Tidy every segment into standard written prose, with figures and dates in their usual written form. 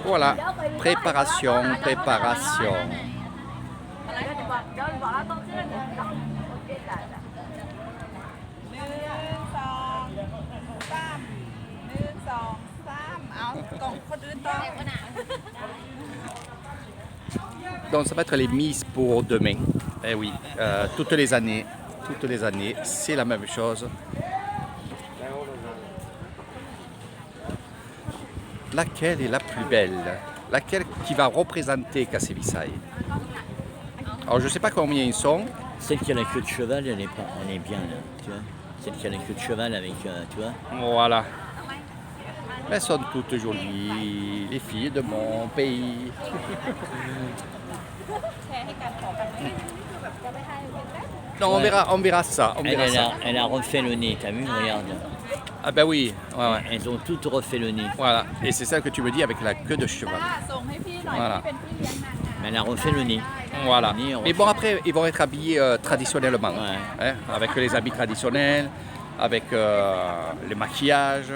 Voilà, préparation, préparation. Donc ça va être les mises pour demain. Eh oui, toutes les années, c'est la même chose. Laquelle est la plus belle? Laquelle qui va représenter Cassevisai? Alors je ne sais pas combien ils sont. Celle qui a la queue de cheval, elle est bien là, tu vois. Celle qui a la queue de cheval avec, tu vois. Voilà. Elles sont toutes jolies, les filles de mon pays. Non, on verra ça. Elle a refait le nez, t'as vu, regarde. Ah ben oui, ouais. Elles ont toutes refait le nez. Voilà, et c'est ça que tu me dis avec la queue de cheval. Voilà. Mais elle a refait le nez. Voilà. Mais bon, après, ils vont être habillés traditionnellement. Ouais. Hein, avec les habits traditionnels, avec les maquillages.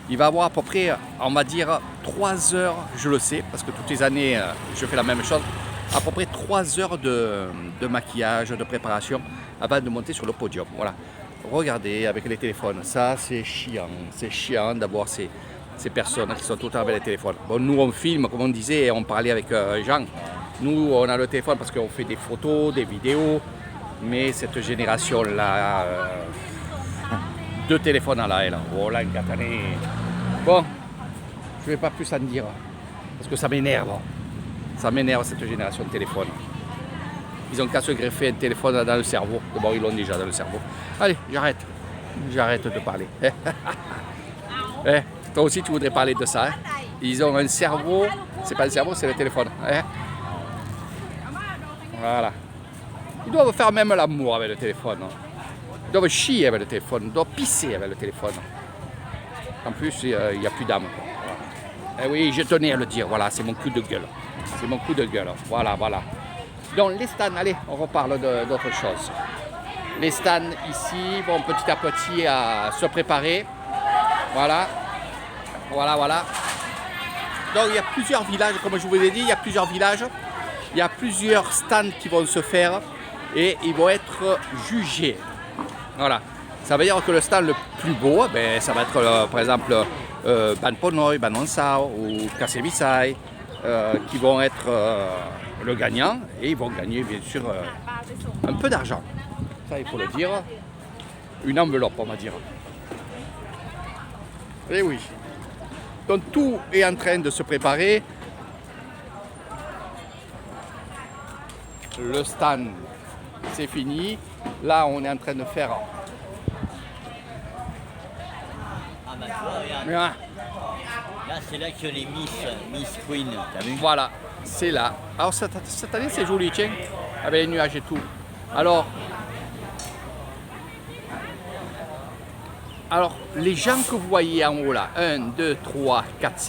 Il va avoir à peu près, on va dire, 3 heures, je le sais, parce que toutes les années, je fais la même chose, à peu près 3 heures de maquillage, de préparation, avant de monter sur le podium. Voilà. Regardez avec les téléphones, ça c'est chiant d'avoir ces personnes qui sont tout le temps avec les téléphones. Bon, nous on filme, comme on disait, on parlait avec Jean, nous on a le téléphone parce qu'on fait des photos, des vidéos, mais cette génération-là, deux téléphones à la elle. Oh là, bon, je ne vais pas plus en dire, parce que ça m'énerve cette génération de téléphone. Ils ont qu'à se greffer un téléphone dans le cerveau. D'abord, ils l'ont déjà dans le cerveau. Allez, j'arrête de parler. Toi aussi, tu voudrais parler de ça. Hein? Ils ont un cerveau, c'est pas le cerveau, c'est le téléphone. Hein? Voilà. Ils doivent faire même l'amour avec le téléphone. Ils doivent chier avec le téléphone, ils doivent pisser avec le téléphone. En plus, il n'y a plus d'âme. Voilà. Eh oui, je tenais à le dire, voilà, c'est mon coup de gueule. C'est mon coup de gueule, voilà. Donc les stands, allez, on reparle d'autre chose. Les stands ici vont petit à petit à se préparer. Voilà. Donc il y a plusieurs villages, comme je vous l'ai dit, il y a plusieurs villages. Il y a plusieurs stands qui vont se faire et ils vont être jugés. Voilà. Ça veut dire que le stand le plus beau, ben, ça va être par exemple Ban Ponoy, Ban Onsao ou Cassevisai qui vont être le gagnant et ils vont gagner bien sûr un peu d'argent. Ça il faut le dire. Une enveloppe on va dire. Et oui. Donc tout est en train de se préparer. Le stand c'est fini. Là on est en train de faire. Ah bah toi, regarde. Là, Là c'est là que les Miss Queen, t'as vu? voilà, c'est là. Alors cette année c'est joli, tiens, avec les nuages et tout. Alors les gens que vous voyez en haut là, 1, 2, 3, 4,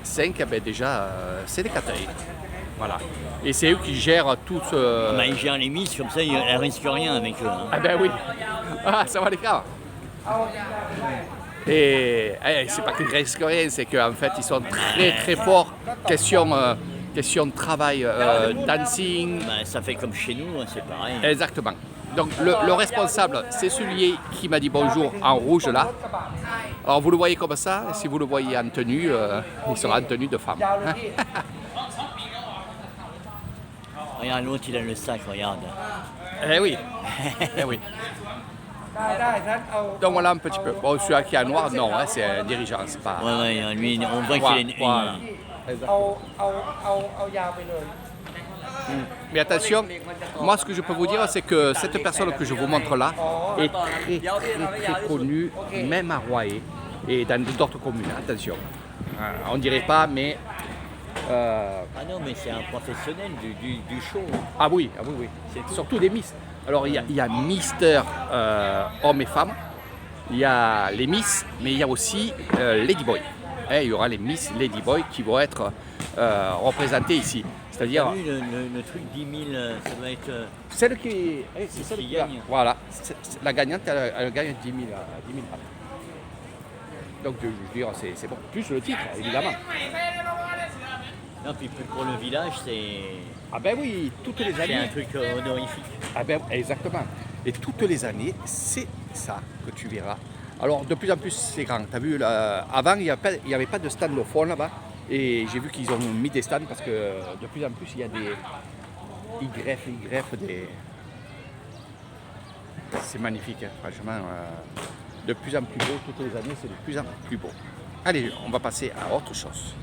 5, eh ben déjà c'est des Qataris. Voilà. Et c'est eux qui gèrent tout ce. Bah, ils gèrent les Miss, comme ça elles risquent rien avec eux. Hein. Ah ben oui. Ah, ça va les gars. Et c'est pas qu'ils risquent rien, c'est qu'en fait ils sont très forts. Question de travail, dancing. Bah, ça fait comme chez nous, hein, c'est pareil. Exactement. Donc le responsable, c'est celui qui m'a dit bonjour en rouge là. Alors vous le voyez comme ça, et si vous le voyez en tenue, il sera en tenue de femme. Regarde l'autre, il a le sac, regarde. Eh oui. Donc voilà un petit peu. Bon, celui-là qui est en noir, non, hein, c'est un dirigeant, c'est pas. Ouais, lui, on voit qu'il est. Voilà. Mais attention, moi ce que je peux vous dire, c'est que cette personne que je vous montre là est très connue, même à Royer et dans d'autres communes. Attention, on dirait pas, mais. Ah non, mais c'est un professionnel du show. Ah oui. C'est surtout des Miss. Alors il y a Mister hommes et femmes, il y a les Miss, mais il y a aussi Ladyboy. Il y aura les Miss Ladyboy qui vont être représentées ici. C'est-à-dire. T'as vu le truc 10 000, ça va être. Celle qui. C'est celle qui qui gagne. Voilà. La gagnante, elle gagne 10 000 balles. Donc je veux dire, c'est bon. Plus le titre, évidemment. Non, puis pour le village, c'est Ah ben oui, toutes les un années. truc honorifique. Ah ben exactement. Et toutes les années, c'est ça que tu verras. Alors de plus en plus c'est grand. Tu as vu là, avant il n'y avait pas de stand au fond là-bas. Et j'ai vu qu'ils ont mis des stands parce que de plus en plus il y a des. Ils greffent des. C'est magnifique, hein, franchement. De plus en plus beau, toutes les années c'est de plus en plus beau. Allez, on va passer à autre chose.